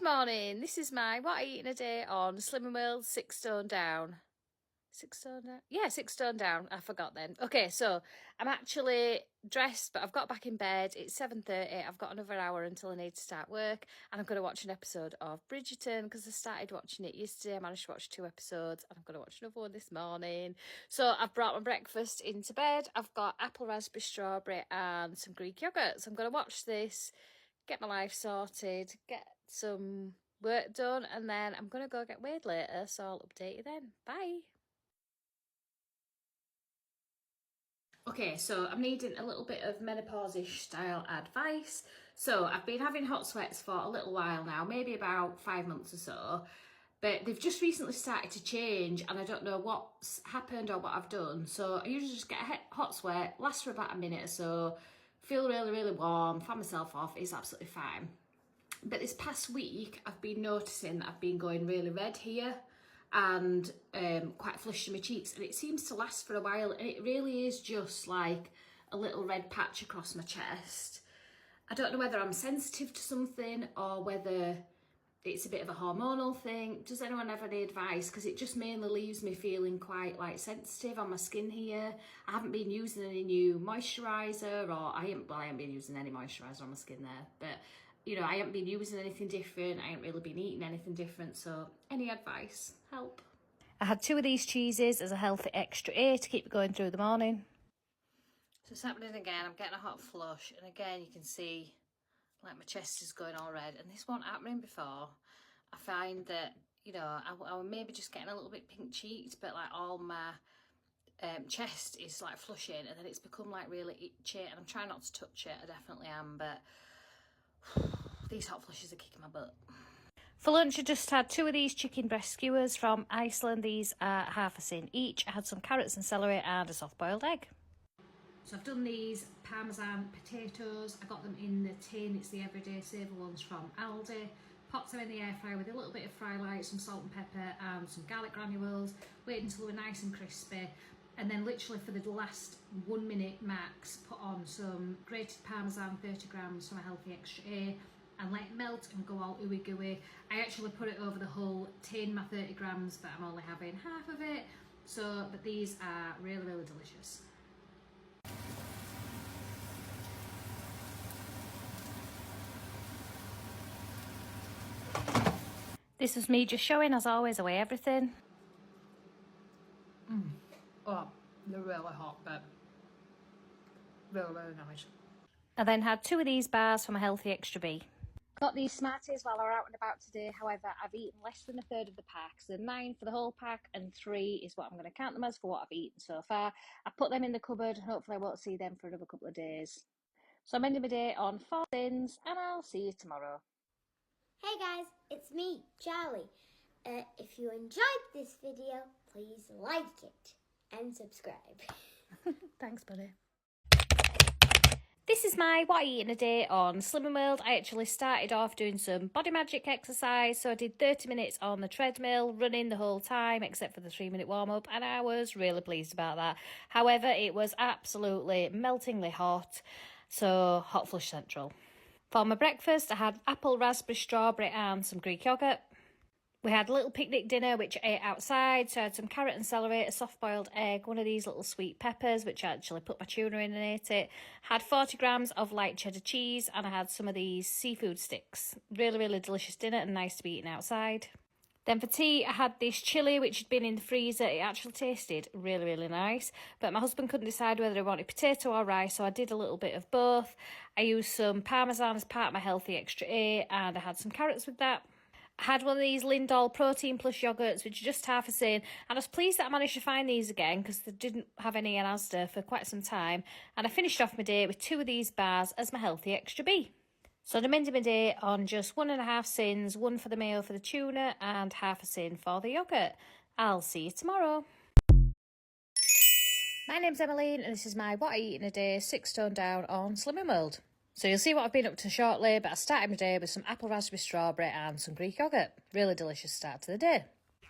morning, this is my what I eat in a day on Slimming World 6 stone down. 6 stone down? Yeah, 6 stone down. I forgot then. Okay, so I'm actually dressed, but I've got back in bed. It's 7:30. I've got another hour until I need to start work. And I'm going to watch an episode of Bridgerton because I started watching it yesterday. I managed to watch 2 episodes and I'm going to watch another one this morning. So I've brought my breakfast into bed. I've got apple, raspberry, strawberry and some Greek yoghurt. So I'm going to watch this, get my life sorted, get some work done, and then I'm going to go get weighed later. So I'll update you then. Bye. Okay, so I'm needing a little bit of menopause-ish style advice. So I've been having hot sweats for a little while now, maybe about 5 months or so, but they've just recently started to change and I don't know what's happened or what I've done. So I usually just get a hot sweat, lasts for about a minute or so, feel really, really warm, fan myself off, it's absolutely fine. But this past week, I've been noticing that I've been going really red here and quite flushed in my cheeks, and it seems to last for a while, and it really is just like a little red patch across my chest. I don't know whether I'm sensitive to something or whether it's a bit of a hormonal thing. Does anyone have any advice? Because it just mainly leaves me feeling quite like sensitive on my skin here. I haven't been using any new moisturiser, or I haven't been using any moisturiser on my skin there, but you know, I haven't been using anything different. I haven't really been eating anything different. So any advice? Help. I had 2 of these cheeses as a healthy extra A to keep going through the morning. So it's happening again. I'm getting a hot flush. And again, you can see like my chest is going all red. And this wasn't happening before. I find that, you know, I was maybe just getting a little bit pink cheeked, but like all my chest is like flushing, and then it's become like really itchy. And I'm trying not to touch it. I definitely am, but these hot flushes are kicking my butt. For lunch, I just had 2 of these chicken breast skewers from Iceland. These are half a sin each. I had some carrots and celery and a soft-boiled egg. So I've done these Parmesan potatoes. I got them in the tin. It's the Everyday Saver ones from Aldi. Popped them in the air fryer with a little bit of fry light, some salt and pepper and some garlic granules. Wait until they were nice and crispy. And then literally for the last 1 minute max, put on some grated Parmesan, 30 grams from a healthy extra A, and let it melt and go all ooey gooey. I actually put it over the whole tin, my 30 grams, but I'm only having half of it. So, but these are really, really delicious. This was me just showing, as always, away everything. Oh, they're really hot, but really, really nice. I then had 2 of these bars from a healthy extra B. Got these Smarties while I were out and about today. However, I've eaten less than a third of the pack. So 9 for the whole pack and 3 is what I'm going to count them as for what I've eaten so far. I put them in the cupboard and hopefully I won't see them for another couple of days. So I'm ending my day on 4 thins and I'll see you tomorrow. Hey guys, it's me, Charlie. If you enjoyed this video, please like it and subscribe. Thanks, buddy. This is my what I eat in a day on Slimming World. I actually started off doing some body magic exercise. So I did 30 minutes on the treadmill, running the whole time, except for the 3-minute warm-up. And I was really pleased about that. However, it was absolutely meltingly hot. So hot flush central. For my breakfast, I had apple, raspberry, strawberry and some Greek yoghurt. We had a little picnic dinner, which I ate outside. So I had some carrot and celery, a soft-boiled egg, one of these little sweet peppers, which I actually put my tuna in and ate it. Had 40 grams of light cheddar cheese, and I had some of these seafood sticks. Really, really delicious dinner and nice to be eaten outside. Then for tea, I had this chilli, which had been in the freezer. It actually tasted really, really nice. But my husband couldn't decide whether he wanted potato or rice, so I did a little bit of both. I used some Parmesan as part of my healthy extra A, and I had some carrots with that. I had one of these Lindor Protein Plus yogurts, which are just half a sin, and I was pleased that I managed to find these again because they didn't have any in Asda for quite some time. And I finished off my day with 2 of these bars as my healthy extra B. So I'm ending my day on just 1.5 sins, 1 for the mayo for the tuna and half a sin for the yogurt. I'll see you tomorrow. My name's Emmeline and this is my what I eat in a day 6 stone down on Slimming World. So you'll see what I've been up to shortly, but I started my day with some apple, raspberry, strawberry and some Greek yoghurt. Really delicious start to the day.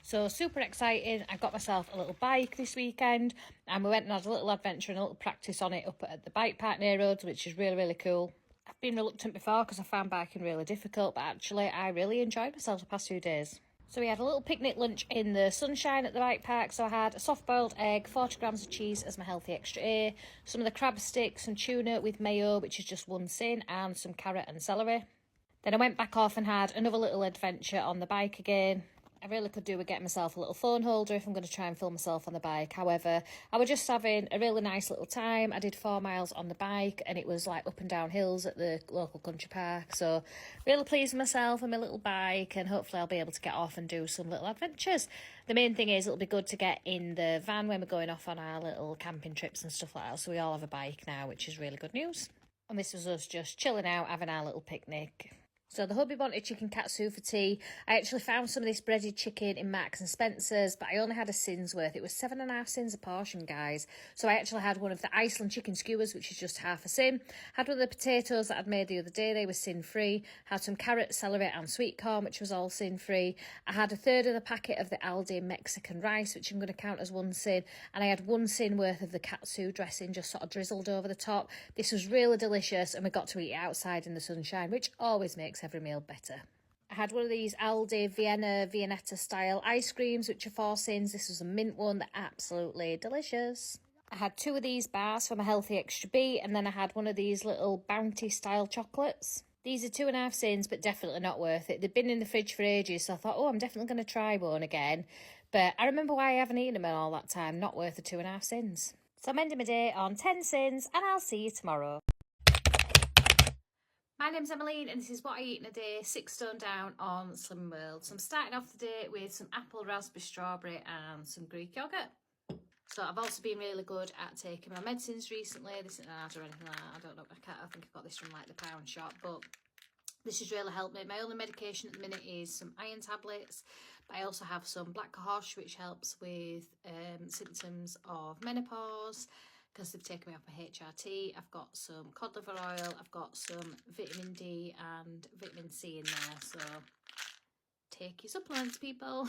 So super exciting. I got myself a little bike this weekend and we went and had a little adventure and a little practice on it up at the bike park near roads, which is really, really cool. I've been reluctant before because I found biking really difficult, but actually I really enjoyed myself the past 2 days. So we had a little picnic lunch in the sunshine at the bike park. So I had a soft-boiled egg, 40 grams of cheese as my healthy extra A, some of the crab sticks, some tuna with mayo, which is just one sin, and some carrot and celery. Then I went back off and had another little adventure on the bike again. I really could do with getting myself a little phone holder if I'm going to try and film myself on the bike. However, I was just having a really nice little time. I did 4 miles on the bike and it was like up and down hills at the local country park. So really pleased with myself and my little bike, and hopefully I'll be able to get off and do some little adventures. The main thing is it'll be good to get in the van when we're going off on our little camping trips and stuff like that. So we all have a bike now, which is really good news. And this was us just chilling out, having our little picnic. So the hubby wanted chicken katsu for tea. I actually found some of this breaded chicken in Marks and Spencer's, but I only had a sin's worth. It was 7.5 cents a portion, guys. So I actually had one of the Iceland chicken skewers, which is just half a sin. Had one of the potatoes that I'd made the other day. They were sin-free. Had some carrot, celery and sweet corn, which was all sin-free. I had a third of the packet of the Aldi Mexican rice, which I'm going to count as 1 sin. And I had 1 sin worth of the katsu dressing just sort of drizzled over the top. This was really delicious, and we got to eat it outside in the sunshine, which always makes every meal better. I had one of these Aldi Viennetta style ice creams, which are 4 sins. This was a mint one. They're absolutely delicious. I had 2 of these bars for my healthy extra B, and then I had one of these little Bounty style chocolates. These are 2.5 sins, but definitely not worth it. They've been in the fridge for ages, so I thought, oh, I'm definitely going to try one again. But I remember why I haven't eaten them in all that time. Not worth the 2.5 sins. So I'm ending my day on 10 sins, and I'll see you tomorrow. My name's Emmeline and this is what I eat in a day, 6 stone down on Slimming World. So I'm starting off the day with some apple, raspberry, strawberry and some Greek yoghurt. So I've also been really good at taking my medicines recently. This isn't an ad or anything like that. I don't know. I think I got this from like the pound shop, but this has really helped me. My only medication at the minute is some iron tablets, but I also have some black cohosh, which helps with symptoms of menopause, because they've taken me off my HRT. I've got some cod liver oil, I've got some vitamin D and vitamin C in there, so take your supplements, people.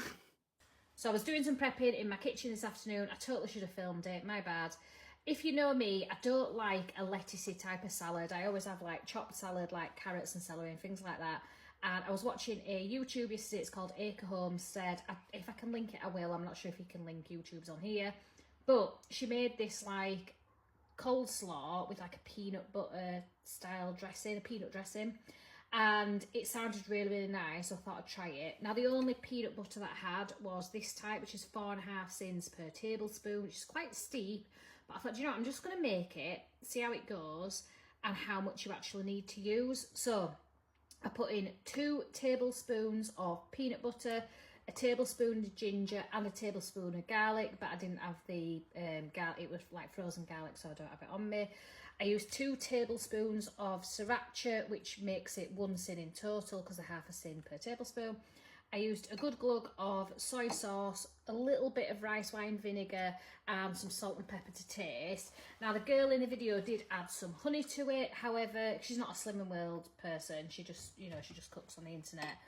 So I was doing some prepping in my kitchen this afternoon. I totally should have filmed it, my bad. If you know me, I don't like a lettucey type of salad. I always have like chopped salad, like carrots and celery and things like that. And I was watching a YouTube yesterday, it's called Acre Homestead. If I can link it, I will. I'm not sure if you can link YouTube's on here. But she made this like coleslaw with like a peanut butter style dressing, a peanut dressing. And it sounded really, really nice, so I thought I'd try it. Now, the only peanut butter that I had was this type, which is 4.5 sins per tablespoon, which is quite steep. But I thought, you know what, I'm just going to make it, see how it goes, and how much you actually need to use. So I put in 2 tablespoons of peanut butter, a tablespoon of ginger and a tablespoon of garlic, but I didn't have the garlic. It was like frozen garlic, so I don't have it on me. I used 2 tablespoons of sriracha, which makes it 1 sin in total because I half a sin per tablespoon. I used a good glug of soy sauce, a little bit of rice wine vinegar and some salt and pepper to taste. Now the girl in the video did add some honey to it, however she's not a Slimming World person, she just, you know, she just cooks on the internet.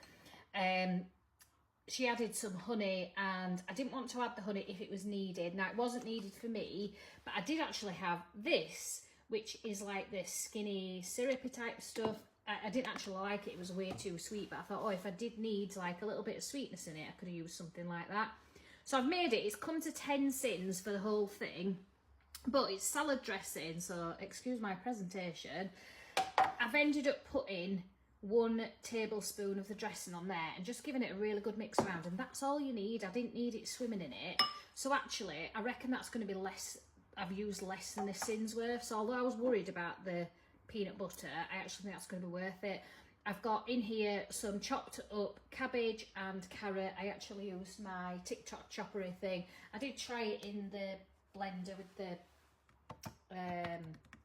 She added some honey, and I didn't want to add the honey if it was needed. Now it wasn't needed for me, but I did actually have this, which is like this skinny syrupy type stuff. I didn't actually like it, it was way too sweet, but I thought, oh, if I did need like a little bit of sweetness in it, I could have used something like that. So I've made it, it's come to 10 sins for the whole thing, but it's salad dressing, so excuse my presentation. I've ended up putting 1 tablespoon of the dressing on there and just giving it a really good mix around, and that's all you need. I didn't need it swimming in it. So actually, I reckon that's going to be less, I've used less than the sin's worth. So although I was worried about the peanut butter, I actually think that's going to be worth it. I've got in here some chopped up cabbage and carrot. I actually used my TikTok choppery thing. I did try it in the blender with the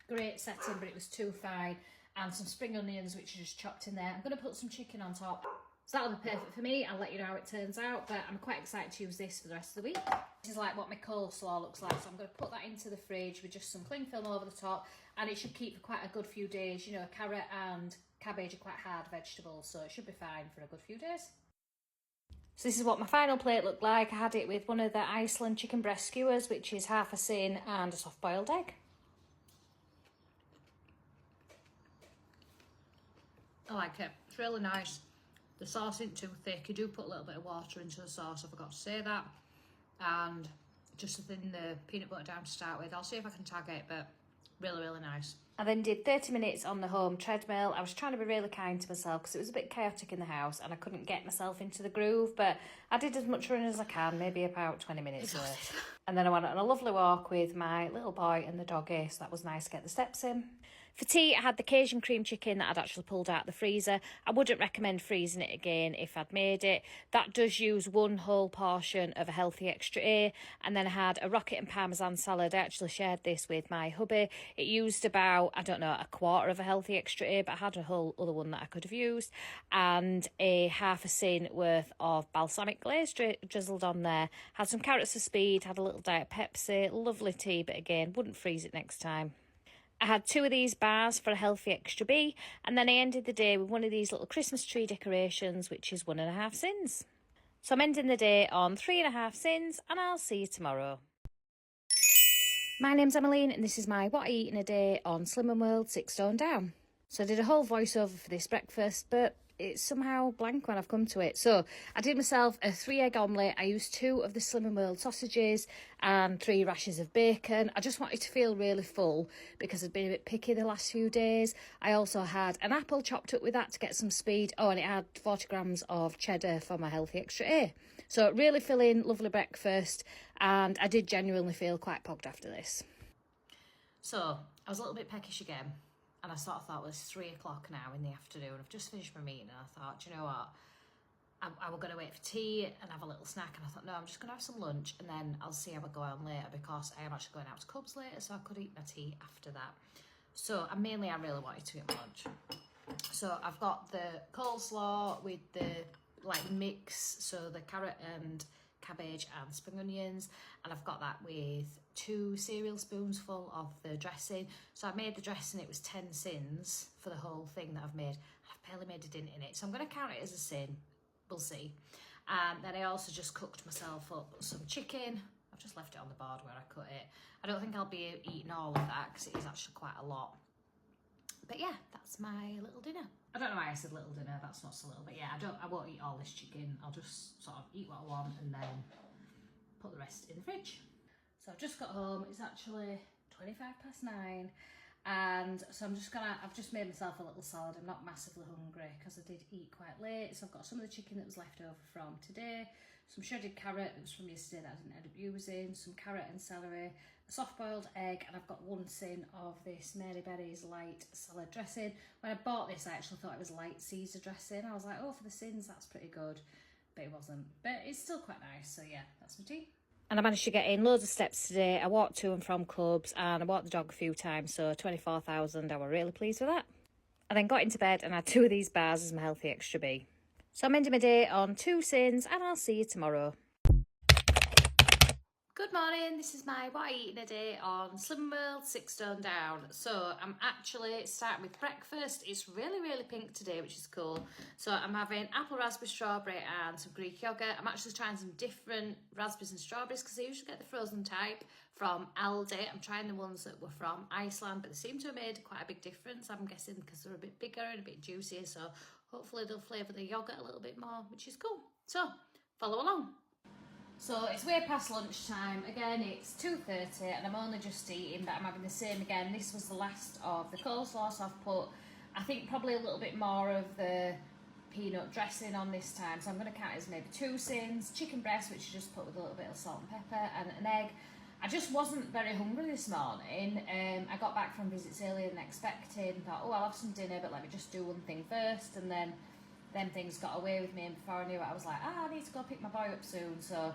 grate setting, but it was too fine. And some spring onions, which are just chopped in there. I'm going to put some chicken on top. So that'll be perfect for me. I'll let you know how it turns out, but I'm quite excited to use this for the rest of the week. This is like what my coleslaw looks like, so I'm going to put that into the fridge with just some cling film over the top, and it should keep for quite a good few days. You know, carrot and cabbage are quite hard vegetables, so it should be fine for a good few days. So this is what my final plate looked like. I had it with one of the Iceland chicken breast skewers, which is half a sin, and a soft boiled egg. I like it. It's really nice. The sauce isn't too thick. You do put a little bit of water into the sauce, I forgot to say that. And just to thin the peanut butter down to start with. I'll see if I can tag it, but really, really nice. I then did 30 minutes on the home treadmill. I was trying to be really kind to myself because it was a bit chaotic in the house and I couldn't get myself into the groove, but I did as much running as I can, maybe about 20 minutes worth. And then I went on a lovely walk with my little boy and the doggy, so that was nice to get the steps in. For tea, I had the Cajun cream chicken that I'd actually pulled out of the freezer. I wouldn't recommend freezing it again if I'd made it. That does use one whole portion of a healthy extra A. And then I had a rocket and parmesan salad. I actually shared this with my hubby. It used about, I don't know, a quarter of a healthy extra A, but I had a whole other one that I could have used. And a half a sin worth of balsamic glaze drizzled on there. Had some carrots for speed, had a little Diet Pepsi. Lovely tea, but again, wouldn't freeze it next time. I had 2 of these bars for a healthy extra B, and then I ended the day with one of these little Christmas tree decorations, which is 1.5 sins. So I'm ending the day on 3.5 sins, and I'll see you tomorrow. My name's Emmeline, and this is my What I Eat in a Day on Slimming World 6 Stone Down. So I did a whole voiceover for this breakfast, but it's somehow blank when I've come to it. So I did myself a 3-egg omelette. I used 2 of the Slimming World sausages and 3 rashers of bacon. I just wanted to feel really full because I'd been a bit picky the last few days. I also had an apple chopped up with that to get some speed. Oh, and it had 40 grams of cheddar for my healthy extra A. So really filling, lovely breakfast, and I did genuinely feel quite pogged after this. So I was a little bit peckish again. And I sort of thought, well, it's 3 o'clock now in the afternoon. I've just finished my meeting and I thought, do you know what? I was going to wait for tea and have a little snack. And I thought, no, I'm just going to have some lunch and then I'll see how I go on later because I am actually going out to Cubs later, so I could eat my tea after that. So I really wanted to eat my lunch. So I've got the coleslaw with the mix, so the carrot and cabbage and spring onions, and I've got that with 2 cereal spoonsful of the dressing. So I made the dressing, it was 10 sins for the whole thing that I've made. I've barely made a dint in it, so I'm going to count it as a sin. We'll see. And then I also just cooked myself up some chicken. I've just left it on the board where I cut it. I don't think I'll be eating all of that because it is actually quite a lot. But yeah, that's my little dinner. I don't know why I said little dinner, that's not so little, but yeah, I won't eat all this chicken. I'll just sort of eat what I want and then put the rest in the fridge. So I've just got home, it's actually 9:25, and so I've just made myself a little salad. I'm not massively hungry because I did eat quite late, so I've got some of the chicken that was left over from today, some shredded carrot that was from yesterday that I didn't end up using, some carrot and celery, a soft-boiled egg, and I've got 1 tin of this Mary Berry's light salad dressing. When I bought this, I actually thought it was light Caesar dressing. I was like, oh, for the sins, that's pretty good, but it wasn't. But it's still quite nice, so yeah, that's my tea. And I managed to get in loads of steps today. I walked to and from Clubs and I walked the dog a few times, so 24,000, I was really pleased with that. I then got into bed and had 2 of these bars as my healthy extra B. So I'm ending my day on 2 sins and I'll see you tomorrow. Good morning, this is my What I Eat in a Day on Slimming World 6 Stone Down. So I'm actually starting with breakfast. It's really pink today, which is cool. So I'm having apple, raspberry, strawberry and some Greek yogurt. I'm actually trying some different raspberries and strawberries because I usually get the frozen type from Aldi. I'm trying the ones that were from Iceland, but they seem to have made quite a big difference, I'm guessing, because they're a bit bigger and a bit juicier. So hopefully they'll flavour the yogurt a little bit more, which is cool. So follow along. So it's way past lunchtime. Again, it's 2:30 and I'm only just eating, but I'm having the same again. This was the last of the coleslaw, so I've put, I think, probably a little bit more of the peanut dressing on this time. So I'm going to count it as maybe 2 sins. Chicken breast, which I just put with a little bit of salt and pepper, and an egg. I just wasn't very hungry this morning. I got back from visits earlier than expected and thought, oh, I'll have some dinner, but let me just do one thing first. And then things got away with me, and before I knew it, I was like, I need to go pick my boy up soon, so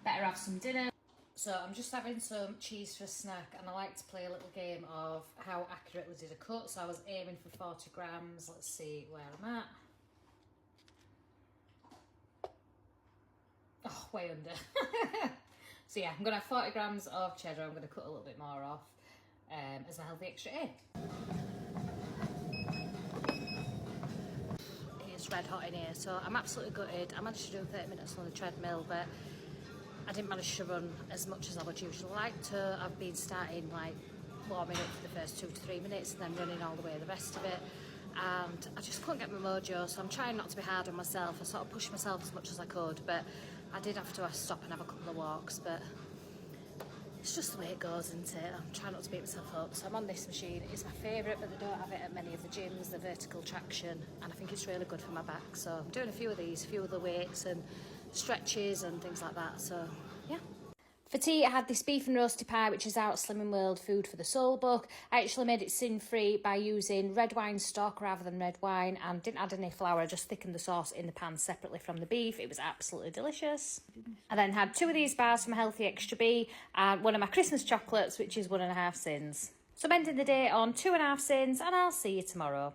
better have some dinner. So I'm just having some cheese for a snack, and I like to play a little game of how accurately did I cut. So I was aiming for 40 grams. Let's see where I'm at. Oh, way under. So yeah, I'm going to have 40 grams of cheddar. I'm going to cut a little bit more off as a healthy extra A. It's red hot in here, so I'm absolutely gutted. I managed to do 30 minutes on the treadmill, but I didn't manage to run as much as I would usually like to. I've been starting warming up for the first 2 to 3 minutes and then running all the way the rest of it. and I just couldn't get my mojo, so I'm trying not to be hard on myself. I sort of pushed myself as much as I could, but I did have to stop and have a couple of walks, but it's just the way it goes, isn't it? I'm trying not to beat myself up. So I'm on this machine. It's my favourite, but they don't have it at many of the gyms, the vertical traction, and I think it's really good for my back. So I'm doing a few of these, a few of the weights and stretches and things like that. So yeah. For tea, I had this beef and roasty pie, which is out Slimming World Food for the Soul book. I actually made it sin-free by using red wine stock rather than red wine, and didn't add any flour, just thickened the sauce in the pan separately from the beef. It was absolutely delicious. I then had 2 of these bars from Healthy Extra B, and one of my Christmas chocolates, which is 1.5 sins. So I'm ending the day on 2.5 sins, and I'll see you tomorrow.